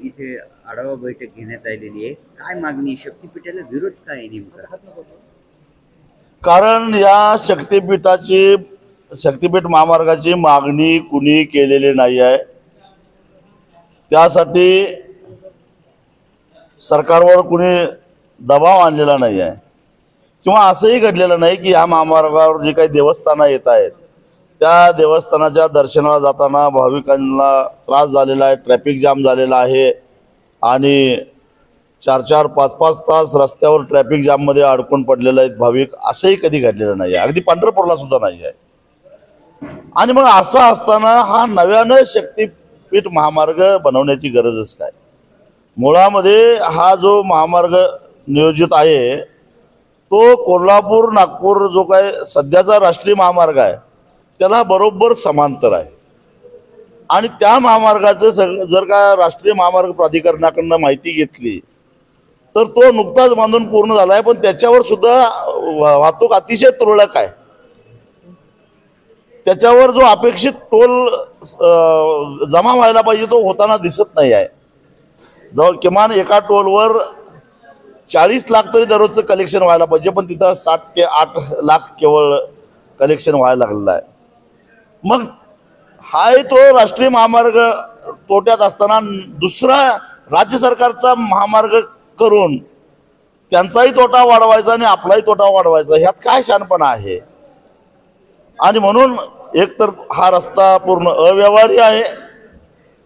इथे आढावा बैठक घेण्यात आलेली आहे. काय मागणी, शक्तीपीठाला विरोध काय आहे नेमका? कारण या शक्तीपीठ महामार्गाची मागणी कुणी केलेली नाही आहे. त्यासाठी सरकारवर कुणी दबाव आणलेला नाही आहे किंवा असंही घडलेलं नाही की या महामार्गावर जी काही देवस्थानं येत आहेत त्या देवस्थानाच्या दर्शनाला जाताना भाविकांना त्रास झालेला आहे, ट्रॅफिक जाम झालेला आहे आणि 4-4, 5-5 तास रस्त्यावर ट्रॅफिक जाममध्ये अडकून पडलेले आहेत भाविक. असंही कधी घडलेलं नाही आहे, अगदी पंढरपूरला सुद्धा नाही आहे. आणि मग असं असताना हा नव्यानं शक्तीपीठ महामार्ग बनवण्याची गरजच काय? मुळामध्ये हा जो महामार्ग नियोजित आहे तो कोल्हापूर नागपूर जो काय सध्याचा राष्ट्रीय महामार्ग आहे त्याला बरोबर समांतर आहे. आणि त्या महामार्गाचं जर का राष्ट्रीय महामार्ग प्राधिकरणाकडून माहिती घेतली तर तो नुकताच बांधून पूर्ण झाला आहे, पण त्याच्यावर सुद्धा वाहतूक अतिशय तुरळक आहे. त्याच्यावर जो अपेक्षित टोल जमा व्हायला पाहिजे तो होताना दिसत नाही आहे. जवळ किमान एका टोलवर 40 लाख तरी दररोजचं कलेक्शन व्हायला पाहिजे, पण तिथं 7 ते 8 लाख केवळ कलेक्शन व्हायला लागलेलं आहे. मग हाय तो राष्ट्रीय महामार्ग तोट्यात असताना दुसरा राज्य सरकारचा महामार्ग करून त्यांचाही तोटा वाढवायचा आणि आपलाही तोटा वाढवायचा, ह्यात काय शहाणपणा आहे? आणि म्हणून एकतर हा रस्ता पूर्ण अव्यवहारी आहे.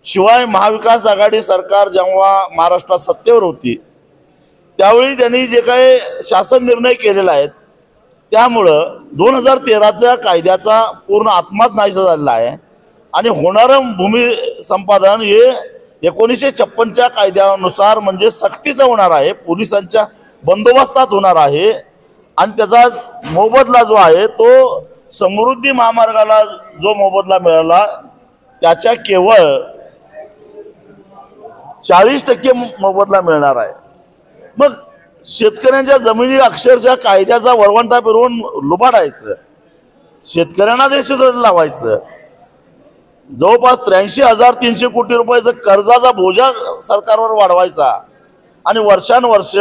शिवाय महाविकास आघाडी सरकार जेव्हा महाराष्ट्रात सत्तेवर होती त्यावेळी त्यांनी जे काही शासन निर्णय केलेला आहे त्यामुळं 2013च्या कायद्याचा पूर्ण आत्माच नाहीसा झालेला आहे. आणि होणारं भूमी संपादन हे 1956च्या कायद्यानुसार म्हणजे सक्तीचं होणार आहे, पोलिसांच्या बंदोबस्तात होणार आहे. आणि त्याचा मोबदला जो आहे तो समृद्धी महामार्गाला जो मोबदला मिळाला त्याच्या केवळ 40% मोबदला मिळणार आहे. मग शेतकऱ्यांच्या जमिनी अक्षरशः कायद्याचा वरवंटा फिरवून लुबाडायचं, शेतकऱ्यांना देशद्रोह लावायचं, जवळपास 83,300 कोटी रुपयाचा कर्जाचा बोजा सरकारवर वाढवायचा आणि वर्षानुवर्ष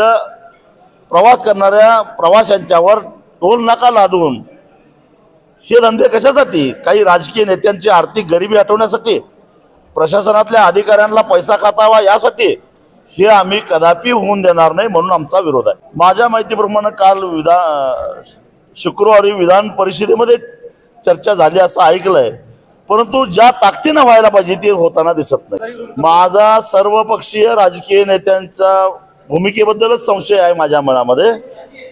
प्रवास करणाऱ्या प्रवाशांच्यावर टोल नाका लादून हे धंदे कशासाठी? काही राजकीय नेत्यांची आर्थिक गरिबी हटवण्यासाठी, प्रशासनातल्या अधिकाऱ्यांना पैसा खातावा यासाठी? हे आम्ही कदापि होऊन देणार नाही, म्हणून आमचा विरोध आहे. माझ्या माहितीप्रमाणे काल शुक्रवारी विधान परिषदेमध्ये चर्चा झाली असं ऐकलंय, परंतु ज्या ताकदीनं व्हायला पाहिजे ते होताना दिसत नाही. माझा सर्वपक्षीय राजकीय नेत्यांच्या भूमिकेबद्दलच संशय आहे माझ्या मनामध्ये.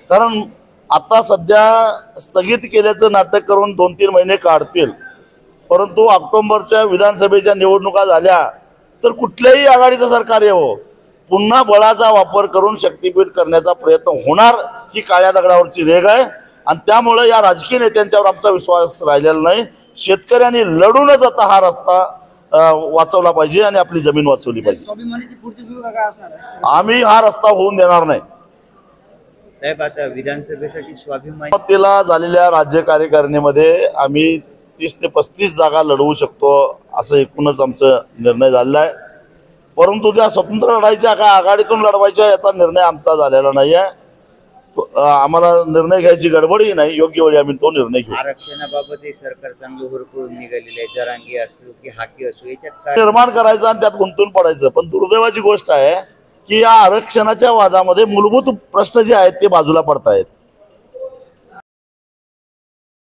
कारण आता सध्या स्थगित केल्याचं नाटक करून 2-3 महिने काढतील, परंतु ऑक्टोबरच्या विधानसभेच्या निवडणुका झाल्या तर कुठल्याही आघाडीचं सरकार येवो पुन्हा बळाचा वापर करून शक्तीपीठ करण्याचा प्रयत्न होणार, ही काळ्या दगडावरची रेघ आहे. आणि त्यामुळे या राजकीय नेत्यांच्यावर आमचा विश्वास राहिलेला नाही. शेतकऱ्यांनी लढूनच आता हा रस्ता वाचवला पाहिजे आणि आपली जमीन वाचवली पाहिजे. आम्ही हा रस्ता होऊन देणार नाही. साहेब, आता विधानसभेसाठी स्वाभिमान तिला झालेल्या राज्य कार्यकारिणीमध्ये आम्ही 30 ते 35 जागा लढवू शकतो असं एकूणच आमचा निर्णय झालेला आहे. परंतु त्या स्वतंत्र लढायच्या का आघाडीतून लढवायच्या याचा निर्णय आमचा झालेला नाही आहे. आम्हाला निर्णय घ्यायची गडबडही नाही, योग्य वेळी आम्ही तो निर्णय घेऊ. आरक्षणाबाबत सरकार चांगलं हुरकून निघालेलं आहे, जरांगी असो की हाकी असो, याच्यात निर्माण करायचं आणि त्यात गुंतून पडायचं. पण दुर्दैवाची गोष्ट आहे की या आरक्षणाच्या वादामध्ये मूलभूत प्रश्न जे आहेत ते बाजूला पडतायत.